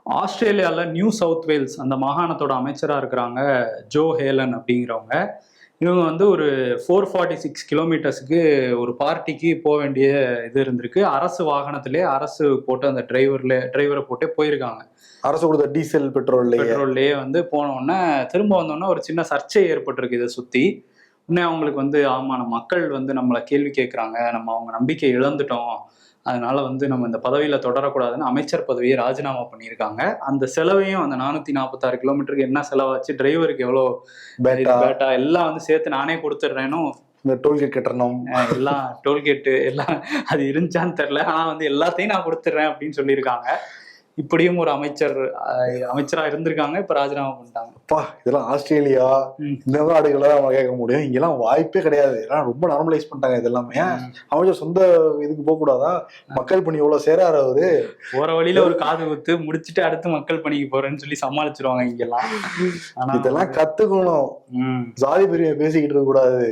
ஆஸ்திரேலியால new south Wales அந்த மாகாணத்தோட அமைச்சரா இருக்கிறாங்க ஜோ ஹேலன் அப்படிங்கிறவங்க. இவங்க வந்து ஒரு 446 கிலோமீட்டர்ஸ்க்கு ஒரு பார்ட்டிக்கு போக வேண்டிய இது இருந்திருக்கு. அரசு வாகனத்திலே அரசு போட்டு அந்த டிரைவரை போட்டே போயிருக்காங்க. அரசு கொடுத்த டீசல் பெட்ரோல்லையே வந்து போன உடனே திரும்ப வந்தோடனே ஒரு சின்ன சர்ச்சை ஏற்பட்டிருக்கு இதை சுத்தி. உடனே அவங்களுக்கு வந்து ஆமா நம்ம மக்கள் வந்து நம்மளை கேள்வி கேட்கறாங்க, நம்ம அவங்க நம்பிக்கை இழந்துட்டோம், அதனால வந்து நம்ம இந்த பதவியில தொடரக்கூடாதுன்னு அமைச்சர் பதவியை ராஜினாமா பண்ணியிருக்காங்க. அந்த செலவையும் அந்த 446 கிலோமீட்டருக்கு என்ன செலவாச்சு, டிரைவருக்கு எவ்வளோ பேட்டா எல்லாம் வந்து சேர்த்து நானே கொடுத்துட்றேன்னு இந்த டோல்கேட் கட்டணும் எல்லாம் டோல்கேட்டு எல்லாம் அது இருந்துச்சான்னு தெரியல, ஆனா வந்து எல்லாத்தையும் நான் கொடுத்துட்றேன் அப்படின்னு சொல்லியிருக்காங்க. இப்படியும் ஒரு அமைச்சரா இருந்திருக்காங்க, இப்ப ராஜினாமா பண்ணிட்டாங்க. இதெல்லாம் ஆஸ்திரேலியா இந்த நாடுகளை நம்ம கேட்க முடியும், இங்கெல்லாம் வாய்ப்பே கிடையாது. ரொம்ப நார்மலைஸ் பண்ணிட்டாங்க இதெல்லாமே. அமைச்சர் சொந்த இதுக்கு போக கூடாதா? மக்கள் பணி எவ்வளவு சேராரு அவரு, போற வழியில ஒரு காது குத்து முடிச்சுட்டு அடுத்து மக்கள் பணிக்கு போறேன்னு சொல்லி சமாளிச்சிருவாங்க இங்கெல்லாம். இதெல்லாம் கத்துக்கணும், ஜாதி பெரிய பேசிக்கிட்டு இருக்க கூடாது.